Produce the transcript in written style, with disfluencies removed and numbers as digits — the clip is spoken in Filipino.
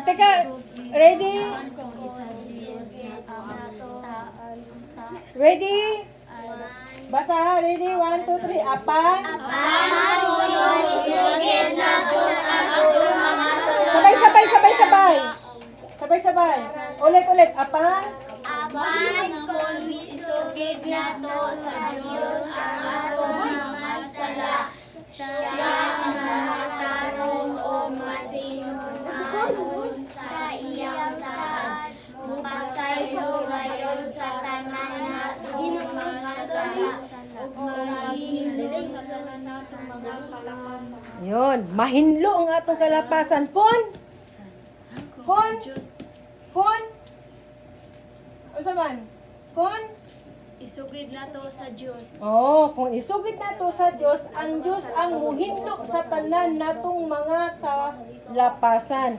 teka. Ready? Ready? Basa ha. Ready? 1, 2, 3. Apan? Sabay. Ulit. Apan? Apan kung isugid nato sa Dios ang atong mga sala, siya ang makatarong o matinunanon sa iyang saad. Mupasaylo ngayon sa tanan natong mga sala, ug mahinlo sa natong mga kalapasan. Yun. Mahinlo ang atong kalapasan. Fon? Ano man? Kon? Isugid nato sa Dios. Oh, kung isugid nato sa Dios, ang Dios ang muhinlo sa tanan natong mga kalapasan.